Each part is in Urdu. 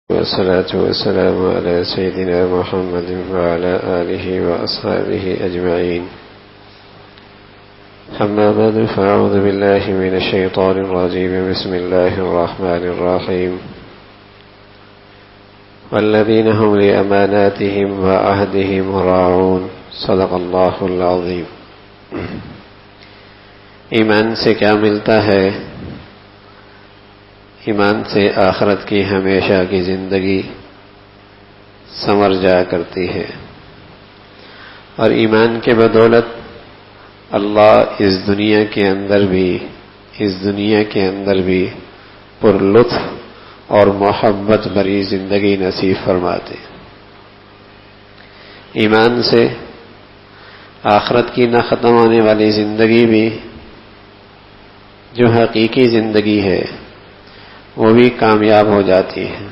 والصلاة والسلام على سيدنا محمد وعلى آله وأصحابه أجمعين. أما بعد فأعوذ بالله من الشيطان الرجيم. بسم الله الرحمن الرحيم. والذين هم لأماناتهم وعهدهم راعون. صدق الله العظيم. ایمان سے کیا ملتا ہے؟ ایمان سے آخرت کی ہمیشہ کی زندگی سنور جایا کرتی ہے، اور ایمان کے بدولت اللہ اس دنیا کے اندر بھی پر لطف اور محبت بھری زندگی نصیب فرماتے. ایمان سے آخرت کی نہ ختم ہونے والی زندگی بھی، جو حقیقی زندگی ہے، وہ بھی کامیاب ہو جاتی ہے،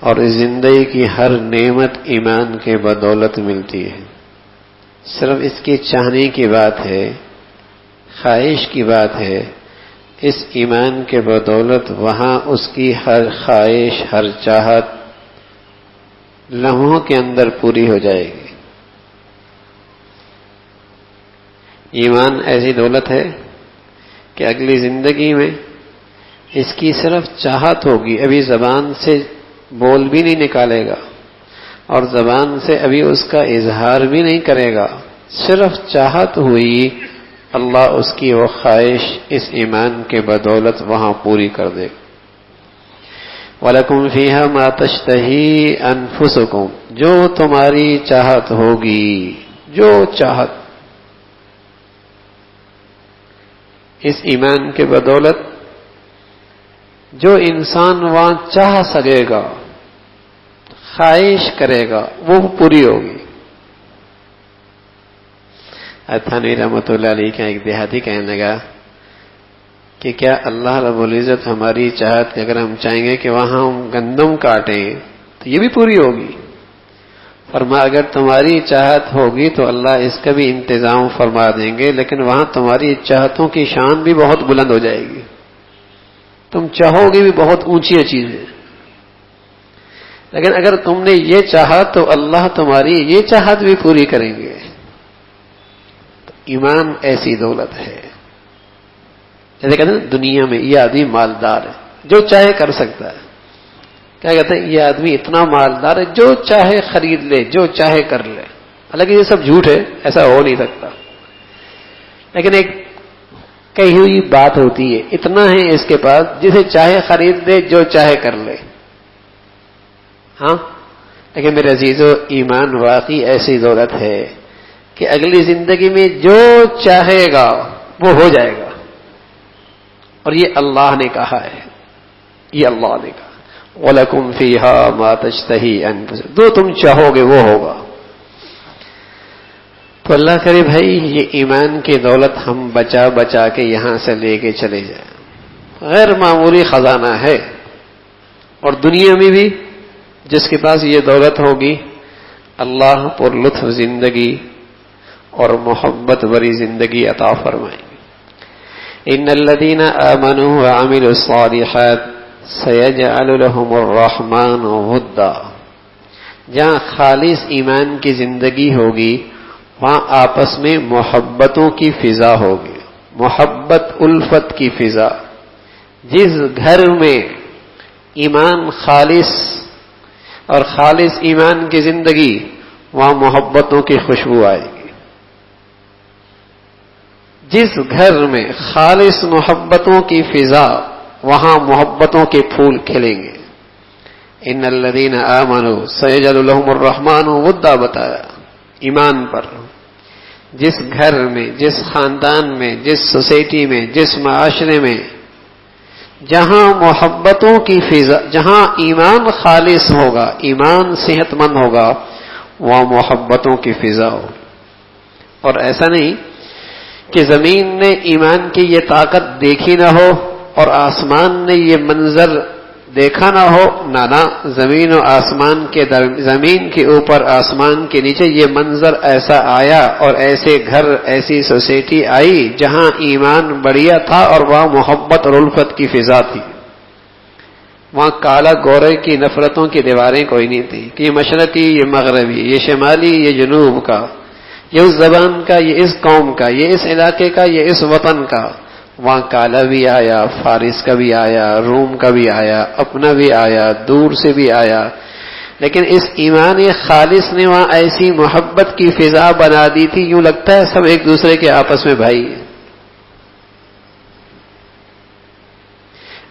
اور اس زندگی کی ہر نعمت ایمان کے بدولت ملتی ہے. صرف اس کی چاہنے کی بات ہے، خواہش کی بات ہے. اس ایمان کے بدولت وہاں اس کی ہر خواہش، ہر چاہت لمحوں کے اندر پوری ہو جائے گی. ایمان ایسی دولت ہے کہ اگلی زندگی میں اس کی صرف چاہت ہوگی. ابھی زبان سے بول بھی نہیں نکالے گا، اور زبان سے ابھی اس کا اظہار بھی نہیں کرے گا. صرف چاہت ہوئی، اللہ اس کی وہ خواہش اس ایمان کے بدولت وہاں پوری کر دے. وَلَكُمْ فِيهَا مَا تَشْتَهِي أَنفُسُكُمْ. جو تمہاری چاہت ہوگی، جو چاہت، اس ایمان کے بدولت جو انسان وہاں چاہ سکے گا، خواہش کرے گا، وہ پوری ہوگی. تھانوی رحمۃ اللہ علیہ کا ایک دیہاتی کہنے لگا کہ کیا اللہ رب العزت ہماری چاہت کہ اگر ہم چاہیں گے کہ وہاں ہم گندم کاٹیں تو یہ بھی پوری ہوگی؟ فرما اگر تمہاری چاہت ہوگی تو اللہ اس کا بھی انتظام فرما دیں گے، لیکن وہاں تمہاری چاہتوں کی شان بھی بہت بلند ہو جائے گی. تم چاہو گے بھی بہت اونچی چیز ہے، لیکن اگر تم نے یہ چاہا تو اللہ تمہاری یہ چاہت بھی پوری کریں گے. تو ایمان ایسی دولت ہے. جیسے کہتے ہیں دنیا میں یہ آدمی مالدار ہے، جو چاہے کر سکتا ہے. کیا کہتے ہیں یہ آدمی اتنا مالدار ہے، جو چاہے خرید لے، جو چاہے کر لے. حالانکہ یہ سب جھوٹ ہے، ایسا ہو نہیں سکتا. لیکن ایک کہی ہوئی بات ہوتی ہے، اتنا ہے اس کے پاس جسے چاہے خرید لے، جو چاہے کر لے. ہاں، لیکن میرے عزیزو، ایمان واقعی ایسی دولت ہے کہ اگلی زندگی میں جو چاہے گا وہ ہو جائے گا. اور یہ اللہ نے کہا ہے، یہ اللہ نے کہا وَلَكُمْ فِيهَا مَا تَشْتَهِي أَنفُسُكُمْ. جو تم چاہو گے وہ ہوگا. تو اللہ کرے بھائی یہ ایمان کی دولت ہم بچا بچا کے یہاں سے لے کے چلے جائیں. غیر معمولی خزانہ ہے، اور دنیا میں بھی جس کے پاس یہ دولت ہوگی، اللہ پر لطف زندگی اور محبت بری زندگی عطا فرمائیں گے. ان الذين آمنوا وعملوا الصالحات سيجعل لهم الرحمن ودا. جہاں خالص ایمان کی زندگی ہوگی وہاں آپس میں محبتوں کی فضا ہوگی، محبت الفت کی فضا. جس گھر میں ایمان خالص اور خالص ایمان کی زندگی، وہاں محبتوں کی خوشبو آئے گی. جس گھر میں خالص محبتوں کی فضا، وہاں محبتوں کے پھول کھلیں گے. ان الذین آمنوا سیجعل لهم الرحمن ودا بتایا ایمان پر. جس گھر میں، جس خاندان میں، جس سوسائٹی میں، جس معاشرے میں جہاں محبتوں کی فضا، جہاں ایمان خالص ہوگا، ایمان صحت مند ہوگا، وہاں محبتوں کی فضا ہوگی. اور ایسا نہیں کہ زمین نے ایمان کی یہ طاقت دیکھی نہ ہو اور آسمان نے یہ منظر دیکھا نہ ہو. نانا، زمین و آسمان کے زمین کے اوپر، آسمان کے نیچے یہ منظر ایسا آیا، اور ایسے گھر، ایسی سوسائٹی آئی جہاں ایمان بڑھیا تھا اور وہاں محبت اور الفت کی فضا تھی. وہاں کالا گورے کی نفرتوں کی دیواریں کوئی نہیں تھی کہ یہ مشرقی، یہ مغربی، یہ شمالی، یہ جنوب کا، یہ اس زبان کا، یہ اس قوم کا، یہ اس علاقے کا، یہ اس وطن کا. وہاں کالا بھی آیا، فارس کا بھی آیا، روم کا بھی آیا، اپنا بھی آیا، دور سے بھی آیا. لیکن اس ایمان خالص نے وہاں ایسی محبت کی فضا بنا دی تھی، یوں لگتا ہے سب ایک دوسرے کے آپس میں بھائی ہیں.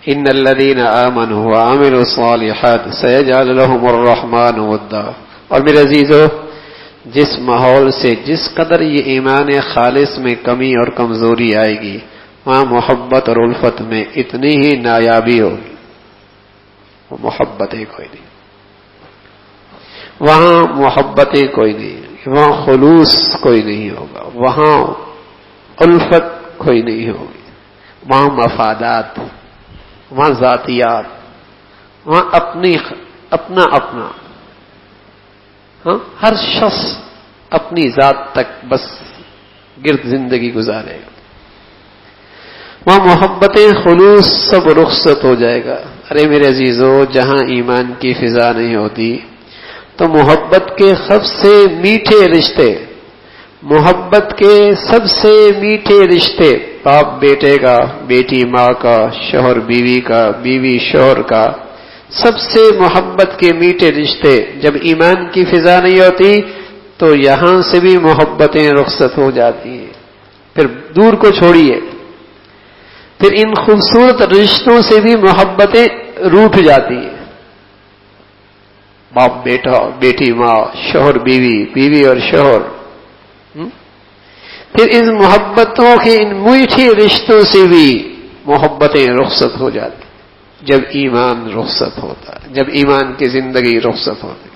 ان الذين آمنوا وعملوا الصالحات سيجعل لهم الرحمن ودا. اور میرے عزیزو، جس ماحول سے جس قدر یہ ایمان خالص میں کمی اور کمزوری آئے گی، وہاں محبت اور الفت میں اتنی ہی نایابی ہوگی. وہ محبتیں کوئی نہیں، وہاں محبتیں کوئی نہیں، وہاں خلوص کوئی نہیں ہوگا، وہاں الفت کوئی نہیں ہوگی، وہاں مفادات، وہاں ذاتیات، وہاں اپنا ہاں، ہر شخص اپنی ذات تک بس گرد زندگی گزارے گا. وہاں محبتیں، خلوص سب رخصت ہو جائے گا. ارے میرے عزیزو، جہاں ایمان کی فضا نہیں ہوتی تو محبت کے سب سے میٹھے رشتے، محبت کے سب سے میٹھے رشتے، باپ بیٹے کا، بیٹی ماں کا، شوہر بیوی کا، بیوی شوہر کا، سب سے محبت کے میٹھے رشتے جب ایمان کی فضا نہیں ہوتی تو یہاں سے بھی محبتیں رخصت ہو جاتی ہیں. پھر دور کو چھوڑیے، پھر ان خوبصورت رشتوں سے بھی محبتیں روٹھ جاتی ہیں. باپ بیٹا، بیٹی ماں، شوہر بیوی، بیوی اور شوہر. پھر ان محبتوں کے ان میٹھے رشتوں سے بھی محبتیں رخصت ہو جاتی جب ایمان رخصت ہوتا، جب ایمان کی زندگی رخصت ہوتی.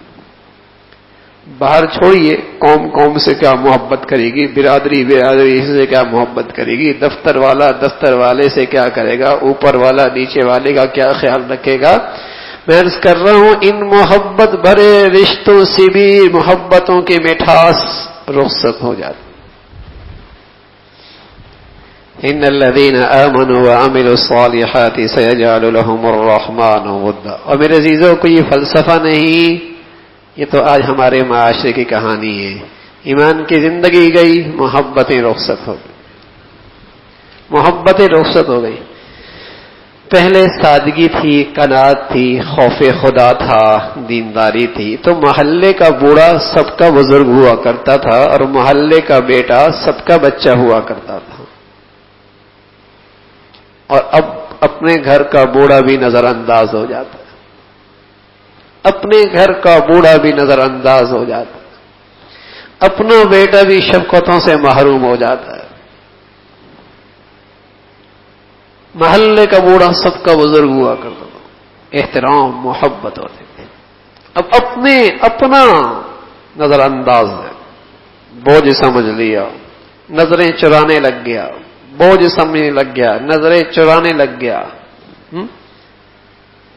باہر چھوڑیے، قوم قوم سے کیا محبت کرے گی، برادری برادری سے کیا محبت کرے گی، دفتر والا دفتر والے سے کیا کرے گا، اوپر والا نیچے والے کا کیا خیال رکھے گا. میں عرض کر رہا ہوں، ان محبت بھرے رشتوں سے بھی محبتوں کی مٹھاس رخصت ہو جاتی. ان الذين آمنوا وعملوا الصالحات سيجعل لهم الرحمن ودا. اور میرے عزیزوں، کوئی یہ فلسفہ نہیں، یہ تو آج ہمارے معاشرے کی کہانی ہے. ایمان کی زندگی گئی، محبتیں رخصت ہو گئی، محبتیں رخصت ہو گئی. پہلے سادگی تھی، قناعت تھی، خوف خدا تھا، دینداری تھی، تو محلے کا بوڑھا سب کا بزرگ ہوا کرتا تھا اور محلے کا بیٹا سب کا بچہ ہوا کرتا تھا. اور اب اپنے گھر کا بوڑھا بھی نظر انداز ہو جاتا ہے، اپنے گھر کا بوڑھا بھی نظر انداز ہو جاتا ہے، اپنا بیٹا بھی شفقتوں سے محروم ہو جاتا ہے. محلے کا بوڑھا سب کا بزرگ ہوا کرتا تھا، احترام محبت ہوتی تھی. اب اپنا نظر انداز ہے، بوجھ سمجھ لیا، نظریں چرانے لگ گیا، بوجھ سمجھنے لگ گیا، نظریں چرانے لگ گیا.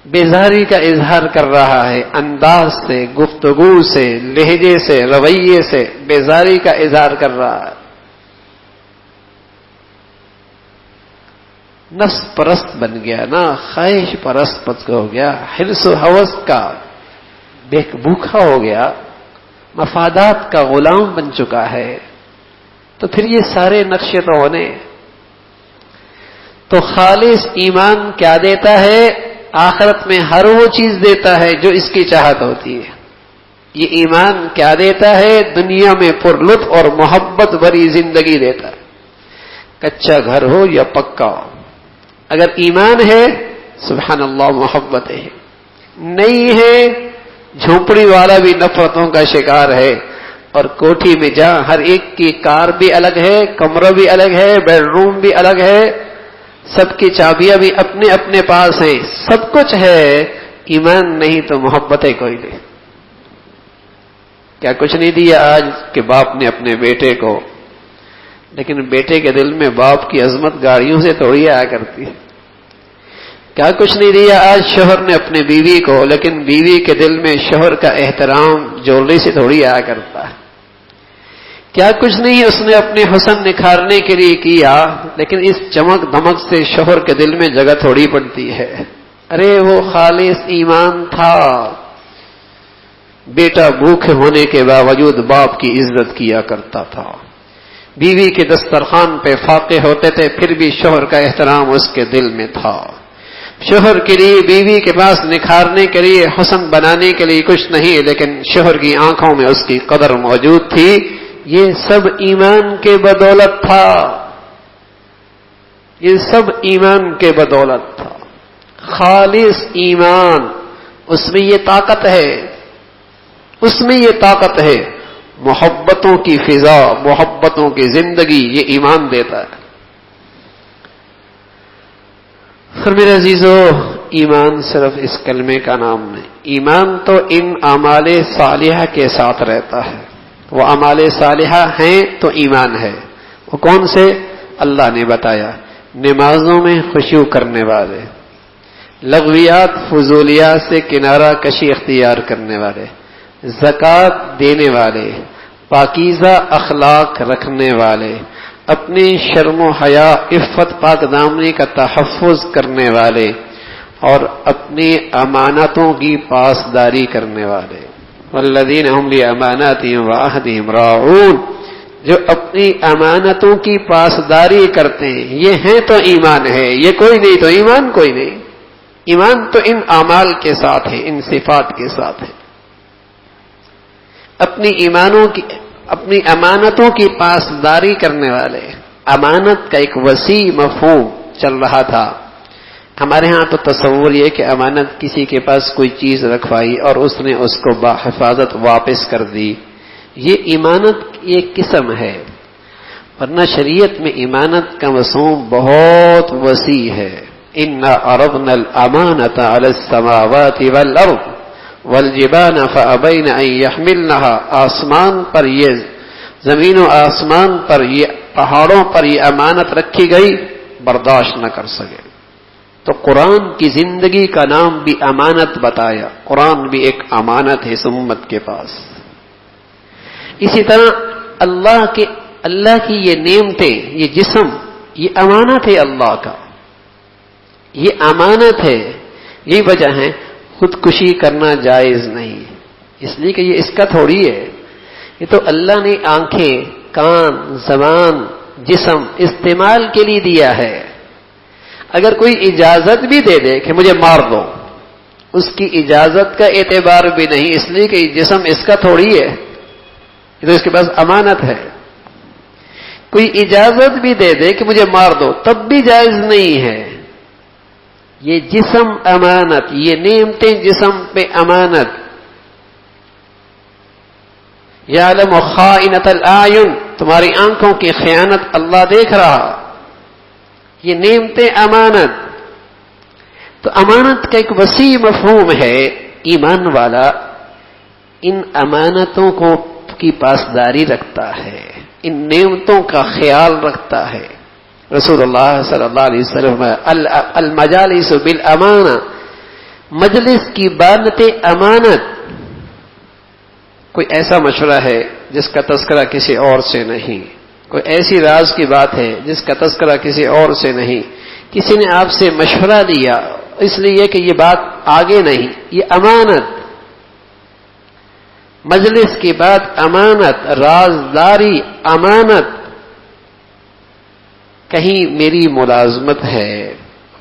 بیزاری کا اظہار کر رہا ہے، انداز سے، گفتگو سے، لہجے سے، رویے سے بیزاری کا اظہار کر رہا ہے. نفس پرست بن گیا نا، خواہش پرست ہو گیا، حرص و ہوس کا بھوکا ہو گیا، مفادات کا غلام بن چکا ہے. تو پھر یہ سارے نقشے تو ہونے. تو خالص ایمان کیا دیتا ہے؟ آخرت میں ہر وہ چیز دیتا ہے جو اس کی چاہت ہوتی ہے. یہ ایمان کیا دیتا ہے؟ دنیا میں پر لطف اور محبت بھری زندگی دیتا ہے. کچا گھر ہو یا پکا ہو، اگر ایمان ہے سبحان اللہ محبت ہے، نہیں ہے جھونپڑی والا بھی نفرتوں کا شکار ہے. اور کوٹھی میں جا، ہر ایک کی کار بھی الگ ہے، کمرہ بھی الگ ہے، بیڈ روم بھی الگ ہے، سب کی چابیاں بھی اپنے اپنے پاس ہیں، سب کچھ ہے. ایمان نہیں تو محبتیں کوئی نہیں. کیا کچھ نہیں دیا آج کہ باپ نے اپنے بیٹے کو، لیکن بیٹے کے دل میں باپ کی عظمت گاڑیوں سے تھوڑی آیا کرتی ہے. کیا کچھ نہیں دیا آج شوہر نے اپنے بیوی کو، لیکن بیوی کے دل میں شوہر کا احترام جوڑنے سے تھوڑی آیا کرتا ہے. کیا کچھ نہیں اس نے اپنے حسن نکھارنے کے لیے کیا، لیکن اس چمک دمک سے شوہر کے دل میں جگہ تھوڑی پڑتی ہے. ارے وہ خالص ایمان تھا. بیٹا بھوکے ہونے کے باوجود باپ کی عزت کیا کرتا تھا. بیوی کے دسترخوان پہ فاقے ہوتے تھے پھر بھی شوہر کا احترام اس کے دل میں تھا. شوہر کے لیے بیوی کے پاس نکھارنے کے لیے حسن بنانے کے لیے کچھ نہیں، لیکن شوہر کی آنکھوں میں اس کی قدر موجود تھی. یہ سب ایمان کے بدولت تھا. یہ سب ایمان کے بدولت تھا. خالص ایمان، اس میں یہ طاقت ہے. اس میں یہ طاقت ہے. محبتوں کی فضا، محبتوں کی زندگی یہ ایمان دیتا ہے. اور میرے عزیزو، ایمان صرف اس کلمے کا نام نہیں. ایمان تو ان اعمال صالحہ کے ساتھ رہتا ہے. وہ اعمال صالحہ ہیں تو ایمان ہے. وہ کون سے؟ اللہ نے بتایا. نمازوں میں خشوع کرنے والے، لغویات فضولیات سے کنارہ کشی اختیار کرنے والے، زکوٰۃ دینے والے، پاکیزہ اخلاق رکھنے والے، اپنی شرم و حیا عفت پاک دامنی کا تحفظ کرنے والے، اور اپنی امانتوں کی پاسداری کرنے والے. والذین هم لأماناتهم وعہدهم راعون، جو اپنی امانتوں کی پاسداری کرتے ہیں، یہ ہیں تو ایمان ہے. یہ کوئی نہیں تو ایمان کوئی نہیں. ایمان تو ان اعمال کے ساتھ ہے، ان صفات کے ساتھ ہے. اپنی امانتوں کی پاسداری کرنے والے. امانت کا ایک وسیع مفہوم چل رہا تھا. ہمارے ہاں تو تصور یہ کہ امانت کسی کے پاس کوئی چیز رکھوائی اور اس نے اس کو بحفاظت واپس کر دی. یہ ایمانت ایک قسم ہے، ورنہ شریعت میں ایمانت کا مفہوم بہت وسیع ہے. اِنَّا عَرَضْنَا الْأَمَانَةَ عَلَى السَّمَاوَاتِ وَالْأَرْضِ وَالْجِبَالَ فَأَبَيْنَ أَن يَحْمِلْنَهَا. آسمان پر یہ، زمین و آسمان پر یہ، پہاڑوں پر یہ امانت رکھی گئی، برداشت نہ کر سکے. تو قرآن کی زندگی کا نام بھی امانت بتایا. قرآن بھی ایک امانت ہے اس امت کے پاس. اسی طرح اللہ کی یہ نعمتیں، یہ جسم، یہ امانت ہے اللہ کا. یہ امانت ہے. یہی وجہ ہے خودکشی کرنا جائز نہیں، اس لیے کہ یہ اس کا تھوڑی ہے. یہ تو اللہ نے آنکھیں، کان، زبان، جسم استعمال کے لیے دیا ہے. اگر کوئی اجازت بھی دے دے کہ مجھے مار دو، اس کی اجازت کا اعتبار بھی نہیں، اس لیے کہ جسم اس کا تھوڑی ہے، یہ تو اس کے پاس امانت ہے. کوئی اجازت بھی دے دے کہ مجھے مار دو، تب بھی جائز نہیں ہے. یہ جسم امانت، یہ نعمتیں جسم پہ امانت. یعلم خائنۃ الاعین، تمہاری آنکھوں کی خیانت اللہ دیکھ رہا. یہ نعمتیں امانت. تو امانت کا ایک وسیع مفہوم ہے. ایمان والا ان امانتوں کی پاسداری رکھتا ہے، ان نعمتوں کا خیال رکھتا ہے. رسول اللہ صلی اللہ علیہ وسلم المجالس بالامانہ، مجلس کی باتیں امانت. کوئی ایسا مشورہ ہے جس کا تذکرہ کسی اور سے نہیں، کوئی ایسی راز کی بات ہے جس کا تذکرہ کسی اور سے نہیں. کسی نے آپ سے مشورہ دیا اس لیے کہ یہ بات آگے نہیں، یہ امانت. مجلس کی بات امانت، رازداری امانت. کہیں میری ملازمت ہے،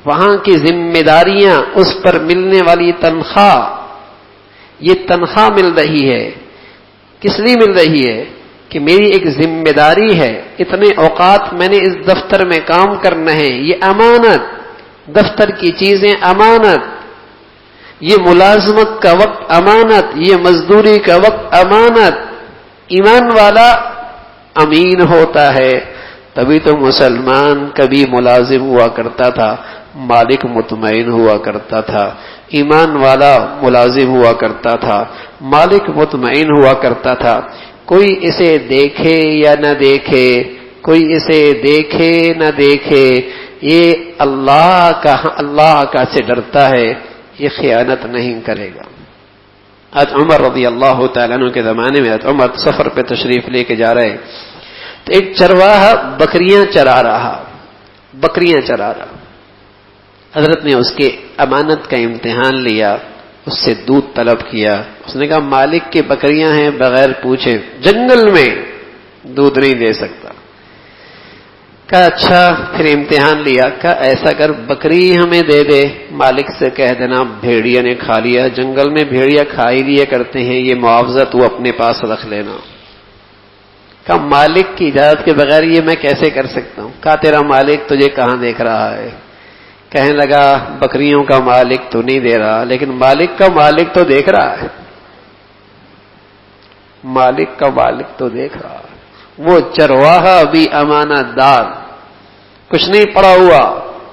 وہاں کی ذمہ داریاں، اس پر ملنے والی تنخواہ، یہ تنخواہ مل رہی ہے، کس لیے مل رہی ہے؟ کہ میری ایک ذمہ داری ہے، اتنے اوقات میں نے اس دفتر میں کام کرنا ہے، یہ امانت. دفتر کی چیزیں امانت. یہ ملازمت کا وقت امانت، یہ مزدوری کا وقت امانت. ایمان والا امین ہوتا ہے. تبھی تو مسلمان کبھی ملازم ہوا کرتا تھا، مالک مطمئن ہوا کرتا تھا. ایمان والا ملازم ہوا کرتا تھا، مالک مطمئن ہوا کرتا تھا. کوئی اسے دیکھے یا نہ دیکھے، کوئی اسے دیکھے نہ دیکھے، یہ اللہ کا سے ڈرتا ہے، یہ خیانت نہیں کرے گا. آج عمر رضی اللہ تعالیٰ عنہ کے زمانے میں عمر سفر پہ تشریف لے کے جا رہے، تو ایک چرواہا بکریاں چرا رہا. حضرت نے اس کے امانت کا امتحان لیا، اس سے دودھ طلب کیا. اس نے کہا مالک کی بکریاں ہیں، بغیر پوچھے جنگل میں دودھ نہیں دے سکتا. کہا اچھا. پھر امتحان لیا، کہا ایسا کر بکری ہمیں دے دے، مالک سے کہہ دینا بھیڑیا نے کھا لیا، جنگل میں بھیڑیا کھا ہی لیے کرتے ہیں، یہ معاوضہ تو اپنے پاس رکھ لینا. کہا مالک کی اجازت کے بغیر یہ میں کیسے کر سکتا ہوں؟ کہا تیرا مالک تجھے کہاں دیکھ رہا ہے؟ کہنے لگا بکریوں کا مالک تو نہیں دے رہا، لیکن مالک کا مالک تو دیکھ رہا ہے. مالک کا مالک تو دیکھ رہا ہے. وہ چرواہا بھی امانت دار، کچھ نہیں پڑا ہوا،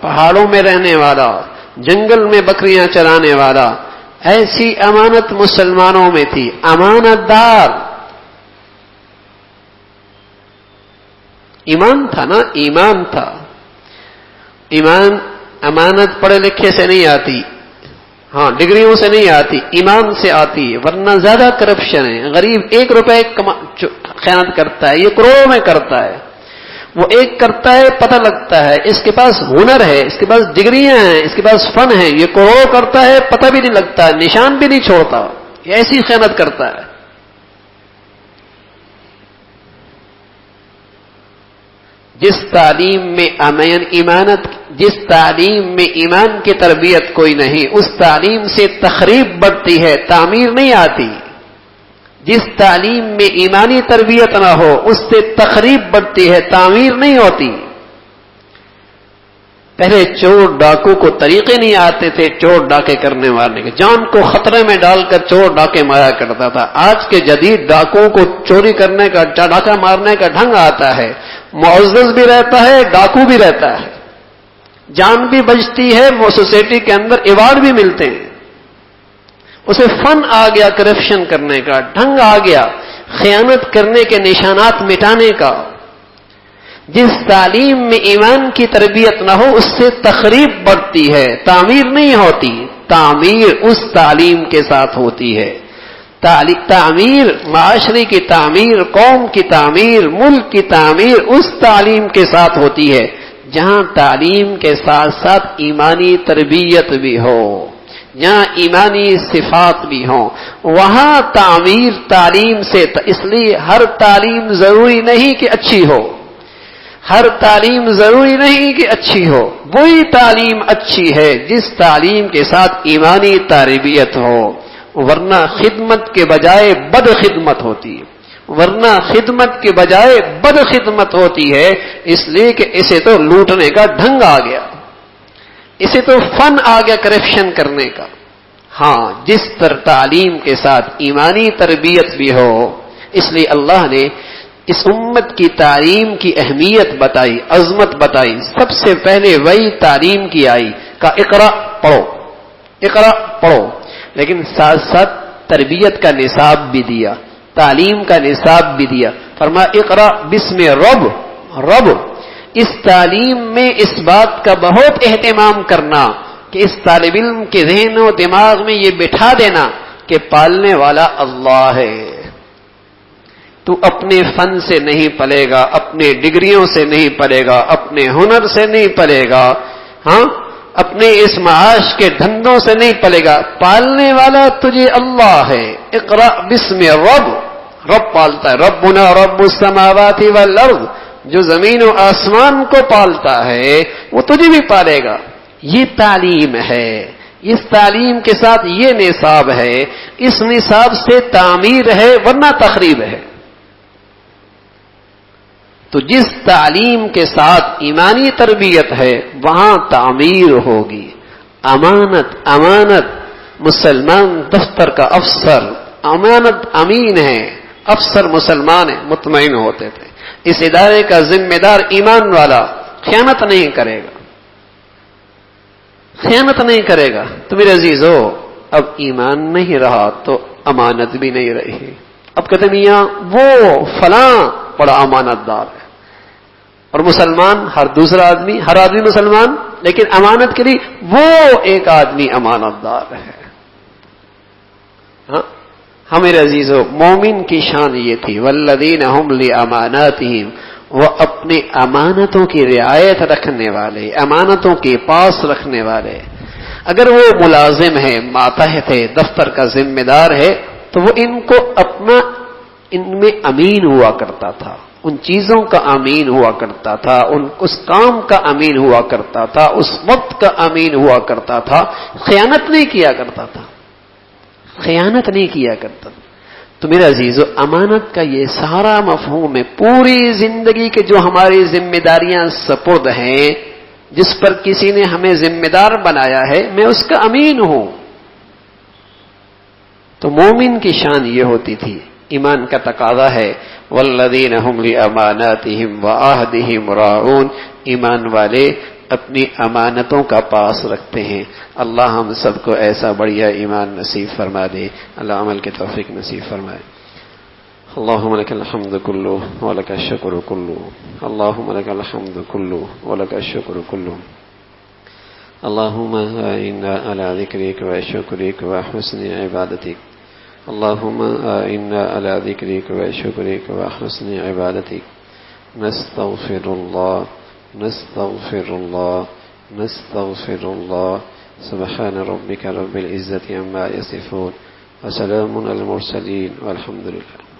پہاڑوں میں رہنے والا، جنگل میں بکریاں چرانے والا، ایسی امانت مسلمانوں میں تھی. امانت دار ایمان تھا نا، ایمان تھا. ایمان امانت پڑھے لکھے سے نہیں آتی، ہاں ڈگریوں سے نہیں آتی، ایمان سے آتی ہے. ورنہ زیادہ کرپشن ہے. غریب 1 روپے خیانت کرتا ہے، یہ کروڑوں میں کرتا ہے. وہ ایک کرتا ہے پتہ لگتا ہے اس کے پاس ہنر ہے، اس کے پاس ڈگریاں ہیں، اس کے پاس فن ہے. یہ کروڑوں کرتا ہے پتہ بھی نہیں لگتا، نشان بھی نہیں چھوڑتا. یہ ایسی خیانت کرتا ہے. جس تعلیم میں جس تعلیم میں ایمان کی تربیت کوئی نہیں، اس تعلیم سے تخریب بڑھتی ہے، تعمیر نہیں آتی. جس تعلیم میں ایمانی تربیت نہ ہو اس سے تخریب بڑھتی ہے، تعمیر نہیں ہوتی. پہلے چور ڈاکو کو طریقے نہیں آتے تھے چور ڈاکے کرنے والے کے، جان کو خطرے میں ڈال کر چور ڈاکے مارا کرتا تھا. آج کے جدید ڈاکوؤں کو چوری کرنے کا، ڈاکہ مارنے کا ڈھنگ آتا ہے. معزز بھی رہتا ہے، ڈاکو بھی رہتا ہے، جان بھی بچتی ہے، وہ سوسائٹی کے اندر ایوارڈ بھی ملتے ہیں. اسے فن آ گیا، کرپشن کرنے کا ڈھنگ آ گیا، خیانت کرنے کے نشانات مٹانے کا. جس تعلیم میں ایمان کی تربیت نہ ہو اس سے تخریب بڑھتی ہے، تعمیر نہیں ہوتی. تعمیر اس تعلیم کے ساتھ ہوتی ہے. تعمیر، معاشرے کی تعمیر، قوم کی تعمیر، ملک کی تعمیر اس تعلیم کے ساتھ ہوتی ہے جہاں تعلیم کے ساتھ ساتھ ایمانی تربیت بھی ہو، جہاں ایمانی صفات بھی ہوں، وہاں تعلیم سے. اس لیے ہر تعلیم ضروری نہیں کہ اچھی ہو، ہر تعلیم ضروری نہیں کہ اچھی ہو. وہی تعلیم اچھی ہے جس تعلیم کے ساتھ ایمانی تربیت ہو. ورنہ خدمت کے بجائے بد خدمت ہوتی ہے، ورنہ خدمت کے بجائے بد خدمت ہوتی ہے. اس لیے کہ اسے تو لوٹنے کا ڈھنگ آ گیا، اسے تو فن آ گیا کرپشن کرنے کا. ہاں جس پر تعلیم کے ساتھ ایمانی تربیت بھی ہو. اس لیے اللہ نے اس امت کی تعلیم کی اہمیت بتائی، عظمت بتائی. سب سے پہلے وہی تعلیم کی آئی، کہا اقرا پڑھو، اقرا پڑھو. لیکن ساتھ ساتھ تربیت کا نصاب بھی دیا، تعلیم کا نصاب بھی دیا. فرمایا اقرا بسم رب. اس تعلیم میں اس بات کا بہت اہتمام کرنا کہ اس طالب علم کے ذہن و دماغ میں یہ بٹھا دینا کہ پالنے والا اللہ ہے. تو اپنے فن سے نہیں پلے گا، اپنے ڈگریوں سے نہیں پلے گا، اپنے ہنر سے نہیں پلے گا، ہاں اپنے اس معاش کے دھندوں سے نہیں پلے گا. پالنے والا تجھے اللہ ہے. اقرا بسم رب پالتا ہے. ربنا رب السماوات والارض، جو زمین و آسمان کو پالتا ہے وہ تجھے بھی پالے گا. یہ تعلیم ہے. اس تعلیم کے ساتھ یہ نصاب ہے، اس نصاب سے تعمیر ہے ورنہ تخریب ہے. تو جس تعلیم کے ساتھ ایمانی تربیت ہے وہاں تعمیر ہوگی. امانت مسلمان دفتر کا افسر، امانت امین ہے، افسر مسلمان ہے، مطمئن ہوتے تھے. اس ادارے کا ذمہ دار ایمان والا خیانت نہیں کرے گا، خیانت نہیں کرے گا. تو میرے عزیزو اب ایمان نہیں رہا تو امانت بھی نہیں رہی. اب کہتے میاں وہ فلاں بڑا امانت دار ہے، اور مسلمان ہر آدمی مسلمان، لیکن امانت کے لیے وہ ایک آدمی امانت دار ہے. ہاں میرے عزیزو مومن کی شان یہ تھی، والذین هم لاماناتهم، وہ اپنے امانتوں کی رعایت رکھنے والے، امانتوں کے پاس رکھنے والے. اگر وہ ملازم ہے، ماتحت ہے، دفتر کا ذمہ دار ہے، تو وہ ان کو اپنا ان میں امین ہوا کرتا تھا، ان چیزوں کا امین ہوا کرتا تھا، اس کام کا امین ہوا کرتا تھا، اس وقت کا امین ہوا کرتا تھا، خیانت نہیں کیا کرتا تھا، خیانت نہیں کیا کرتا تھا۔ تو میرے عزیزو، امانت کا یہ سارا مفہوم ہے، پوری زندگی کے جو ہماری ذمہ داریاں سپرد ہیں، جس پر کسی نے ہمیں ذمہ دار بنایا ہے، میں اس کا امین ہوں۔ تو مومن کی شان یہ ہوتی تھی، ایمان کا تقاضا ہے والذین هم لاماناتهم وعہدهم راعون، ایمان والے اپنی امانتوں کا پاس رکھتے ہیں۔ اللہ ہم سب کو ایسا بڑھیا ایمان نصیب فرما دے، اللہ عمل کے توفیق نصیب فرمائے۔ اللهم لك الحمد كله ولك الشكر كله، اللهم لك الحمد كله ولك الشكر كله، اللهم إنا على ذكرك وشكرك وحسن عبادتك، اللهم إنا على ذكرك وشكرك وحسن عبادتك، نستغفر الله نستغفر الله نستغفر الله، سبحان ربك رب العزة عما يصفون وسلام على المرسلين والحمد لله۔